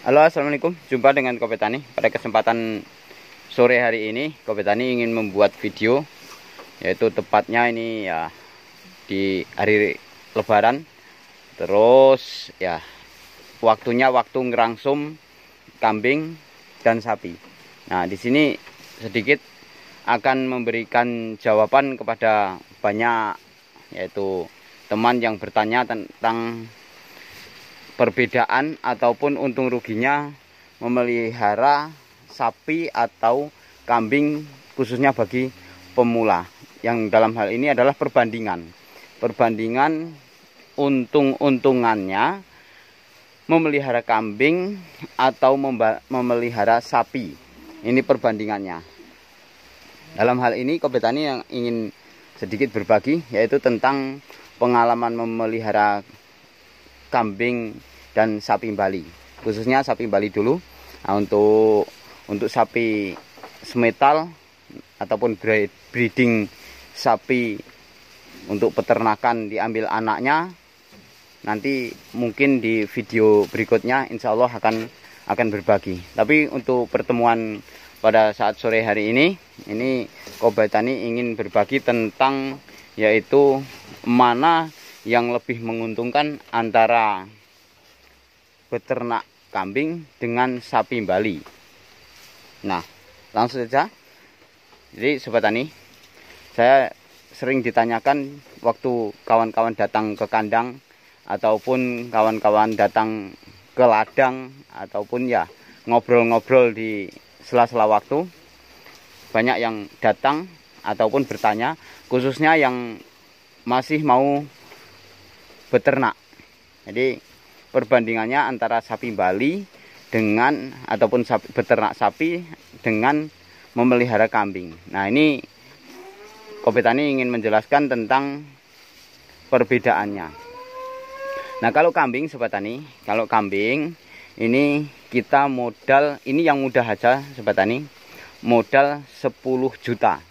Halo, assalamualaikum. Jumpa dengan Kobe Tani. Pada kesempatan sore hari ini, Kobe Tani ingin membuat video, yaitu tepatnya ini ya di hari Lebaran. Terus ya waktunya waktu ngerangsum kambing dan sapi. Nah, di sini sedikit akan memberikan jawaban kepada banyak, yaitu teman yang bertanya tentang perbedaan ataupun untung ruginya memelihara sapi atau kambing, khususnya bagi pemula. Yang dalam hal ini adalah perbandingan untung-untungannya memelihara kambing atau memelihara sapi. Ini perbandingannya. Dalam hal ini Kobe Tani yang ingin sedikit berbagi, yaitu tentang pengalaman memelihara kambing dan sapi Bali, khususnya sapi Bali dulu. Nah, untuk sapi semetal ataupun breeding sapi untuk peternakan diambil anaknya, nanti mungkin di video berikutnya insya Allah akan berbagi. Tapi untuk pertemuan pada saat sore hari ini Kobe Tani ingin berbagi tentang, yaitu mana yang lebih menguntungkan antara beternak kambing dengan sapi Bali. Nah, langsung saja. Jadi Sobat Tani, saya sering ditanyakan waktu kawan-kawan datang ke kandang ataupun kawan-kawan datang ke ladang ataupun ya ngobrol-ngobrol di sela-sela waktu, banyak yang datang ataupun bertanya, khususnya yang masih mau beternak. Jadi perbandingannya antara sapi Bali dengan ataupun beternak sapi dengan memelihara kambing. Nah, ini Kobe Tani ingin menjelaskan tentang perbedaannya. Nah, kalau kambing Sobat Tani, kalau kambing ini kita modal, ini yang mudah aja Sobat Tani, modal 10 juta.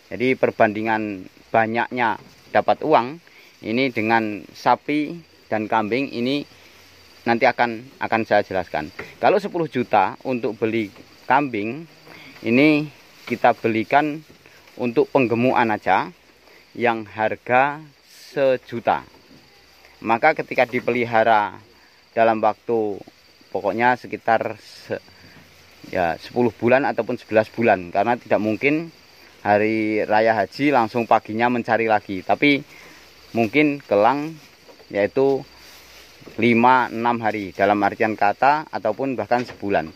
Jadi perbandingan banyaknya dapat uang ini dengan sapi dan kambing ini nanti akan saya jelaskan. Kalau 10 juta untuk beli kambing, ini kita belikan untuk penggemukan aja yang harga 1 juta. Maka ketika dipelihara dalam waktu pokoknya sekitar 10 bulan ataupun 11 bulan, karena tidak mungkin hari raya haji langsung paginya mencari lagi, tapi mungkin kelang, yaitu 5-6 hari dalam artian kata, ataupun bahkan sebulan,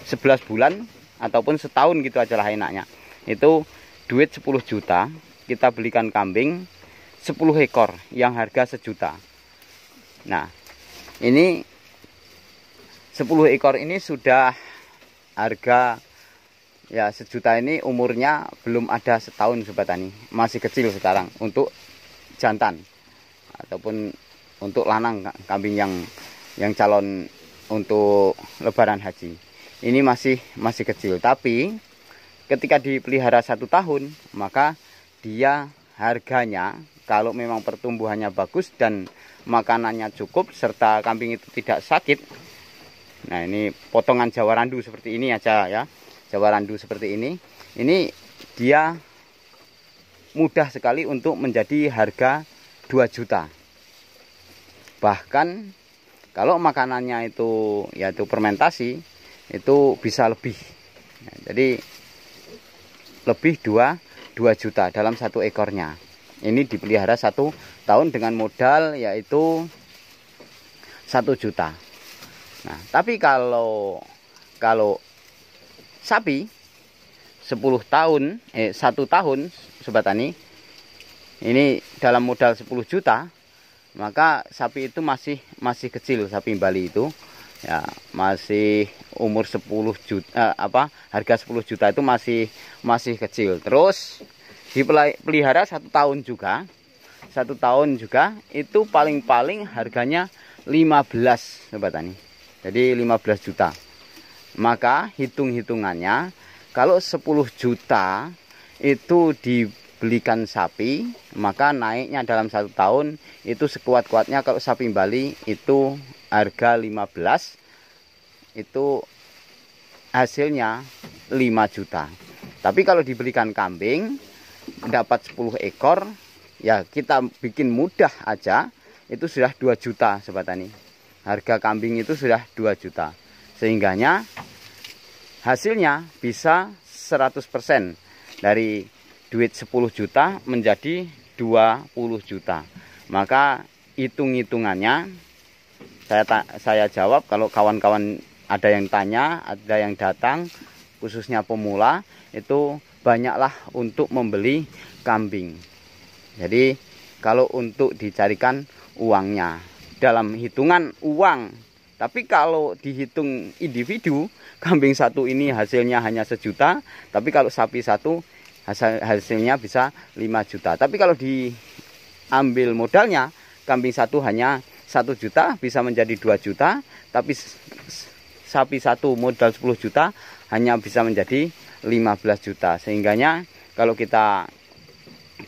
11 bulan ataupun setahun gitu aja lah enaknya. Itu duit 10 juta kita belikan kambing 10 ekor yang harga 1 juta. Nah, ini 10 ekor ini sudah harga ya 1 juta. Ini umurnya belum ada setahun Sobat Tani, masih kecil sekarang untuk jantan ataupun untuk lanang kambing yang calon untuk lebaran haji. Ini masih kecil, tapi ketika dipelihara 1 tahun, maka dia harganya kalau memang pertumbuhannya bagus dan makanannya cukup serta kambing itu tidak sakit. Nah, ini potongan Jawa Randu seperti ini aja ya. Jawa Randu seperti ini dia mudah sekali untuk menjadi harga 2 juta. Bahkan kalau makanannya itu yaitu fermentasi, itu bisa lebih. Nah, jadi lebih 2 juta dalam 1 ekornya. Ini dipelihara 1 tahun dengan modal yaitu 1 juta. Nah, tapi kalau sapi 1 tahun Sobat Tani, ini dalam modal 10 juta, maka sapi itu masih kecil. Sapi Bali itu ya masih umur 10 juta, harga 10 juta itu masih kecil. Terus dipelihara 1 tahun juga. 1 tahun juga itu paling harganya 15 Sobat Tani. Jadi 15 juta. Maka hitung-hitungannya kalau 10 juta itu dibelikan sapi, maka naiknya dalam 1 tahun itu sekuat-kuatnya kalau sapi Bali itu harga 15 itu hasilnya 5 juta. Tapi kalau dibelikan kambing dapat 10 ekor, ya kita bikin mudah aja, itu sudah 2 juta Sobat Tani. Harga kambing itu sudah 2 juta. Sehingganya hasilnya bisa 100% dari duit 10 juta menjadi 20 juta. Maka hitung-hitungannya saya jawab, kalau kawan-kawan ada yang tanya, ada yang datang, khususnya pemula, itu banyaklah untuk membeli kambing. Jadi kalau untuk dicarikan uangnya dalam hitungan uang, tapi kalau dihitung individu, kambing satu ini hasilnya hanya 1 juta, tapi kalau sapi satu hasilnya bisa 5 juta. Tapi kalau diambil modalnya, kambing satu hanya 1 juta bisa menjadi 2 juta, tapi sapi satu modal 10 juta hanya bisa menjadi 15 juta. Sehingganya kalau kita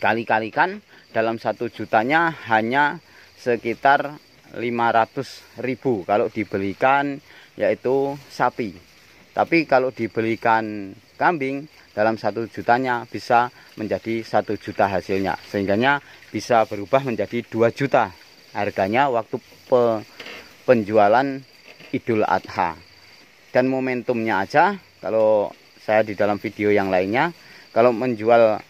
kali-kalikan, dalam 1 jutanya hanya sekitar 500.000 kalau dibelikan yaitu sapi. Tapi kalau dibelikan kambing, dalam 1 jutanya bisa menjadi 1 juta hasilnya. Sehingganya bisa berubah menjadi 2 juta harganya waktu penjualan Idul Adha. Dan momentumnya aja, kalau saya di dalam video yang lainnya, kalau menjual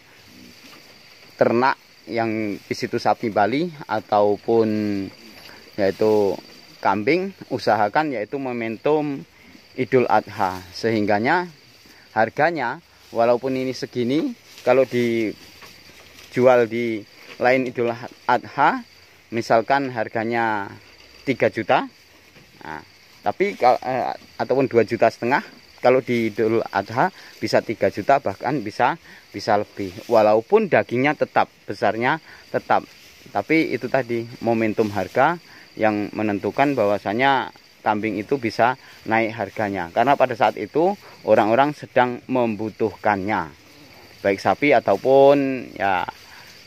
ternak yang di situ sapi Bali ataupun yaitu kambing, usahakan yaitu momentum Idul Adha. Sehingganya harganya walaupun ini segini, kalau dijual di lain Idul Adha, misalkan harganya 3 juta, nah, tapi ataupun 2,5 juta, kalau di Idul Adha bisa 3 juta, bahkan bisa lebih. Walaupun dagingnya tetap, besarnya tetap. Tapi itu tadi momentum harga yang menentukan bahwasanya kambing itu bisa naik harganya. Karena pada saat itu orang-orang sedang membutuhkannya, baik sapi ataupun ya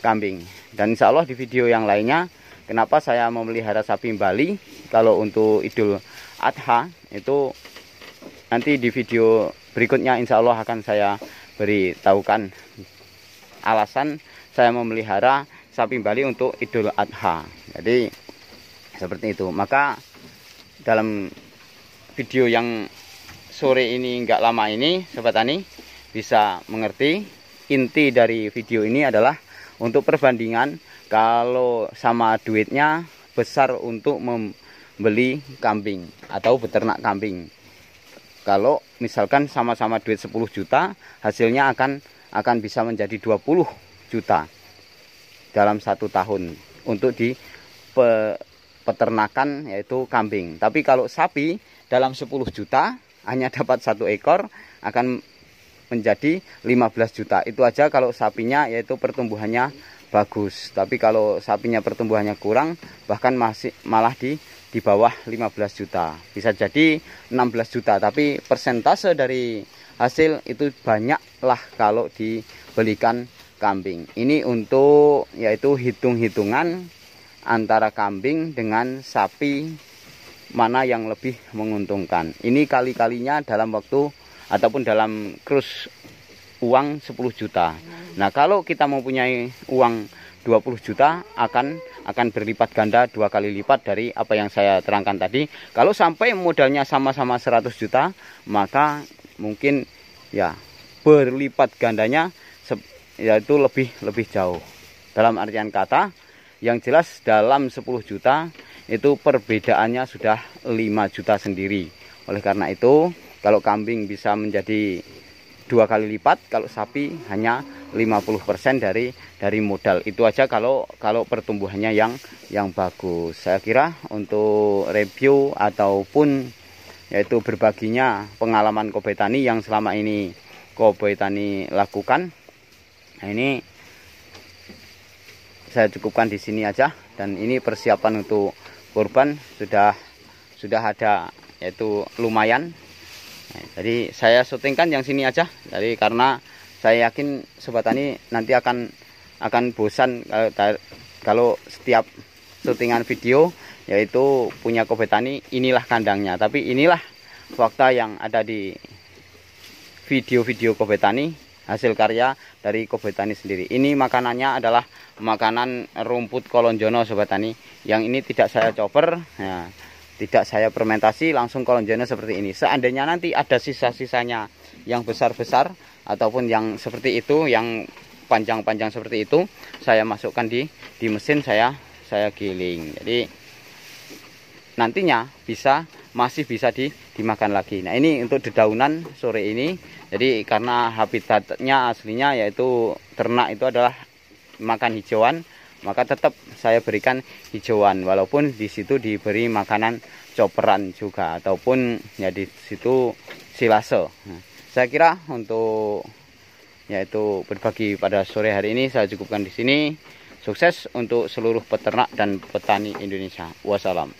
kambing. Dan insya Allah di video yang lainnya, kenapa saya memelihara sapi Bali kalau untuk Idul Adha, itu nanti di video berikutnya insya Allah akan saya beritahukan alasan saya memelihara sapi Bali untuk Idul Adha. Jadi seperti itu. Maka dalam video yang sore ini, nggak lama ini, Sobat Tani bisa mengerti inti dari video ini adalah untuk perbandingan kalau sama duitnya besar untuk membeli kambing atau beternak kambing. Kalau misalkan sama-sama duit 10 juta, hasilnya akan bisa menjadi 20 juta dalam 1 tahun untuk di peternakan yaitu kambing. Tapi kalau sapi dalam 10 juta hanya dapat 1 ekor akan menjadi 15 juta. Itu aja kalau sapinya yaitu pertumbuhannya bagus. Tapi kalau sapinya pertumbuhannya kurang, bahkan malah di bawah 15 juta. Bisa jadi 16 juta, tapi persentase dari hasil itu banyaklah kalau dibelikan kambing. Ini untuk yaitu hitung-hitungan antara kambing dengan sapi mana yang lebih menguntungkan. Ini kali-kalinya dalam waktu ataupun dalam krus uang 10 juta. Nah, kalau kita mempunyai uang 20 juta akan berlipat ganda 2 kali lipat dari apa yang saya terangkan tadi. Kalau sampai modalnya sama-sama 100 juta, maka mungkin ya berlipat gandanya yaitu lebih jauh. Dalam artian kata, yang jelas dalam 10 juta itu perbedaannya sudah 5 juta sendiri. Oleh karena itu, kalau kambing bisa menjadi 2 kali lipat, kalau sapi hanya 50% dari modal. Itu aja kalau pertumbuhannya yang bagus. Saya kira untuk review ataupun yaitu berbaginya pengalaman Kobe Tani yang selama ini Kobe Tani lakukan. Nah, ini saya cukupkan di sini aja, dan ini persiapan untuk kurban sudah ada yaitu lumayan. Nah, jadi saya syutingkan yang sini aja. Jadi karena saya yakin Sobat Tani nanti akan bosan kalau setiap syutingan video yaitu punya Kobe Tani inilah kandangnya, tapi inilah fakta yang ada di video-video Kobe Tani, hasil karya dari Kobe Tani sendiri. Ini makanannya adalah makanan rumput kolonjono Sobat Tani. Yang ini tidak saya chopper, ya, tidak saya fermentasi, langsung kolonjono seperti ini. Seandainya nanti ada sisa-sisanya yang besar-besar ataupun yang seperti itu, yang panjang-panjang seperti itu, saya masukkan di mesin, saya giling. Jadi nantinya masih bisa dimakan lagi. Nah, ini untuk dedaunan sore ini. Jadi karena habitatnya aslinya yaitu ternak itu adalah makan hijauan, maka tetap saya berikan hijauan walaupun di situ diberi makanan coperan juga ataupun ya di situ silase. Nah, saya kira untuk yaitu berbagi pada sore hari ini saya cukupkan di sini. Sukses untuk seluruh peternak dan petani Indonesia. Wassalam.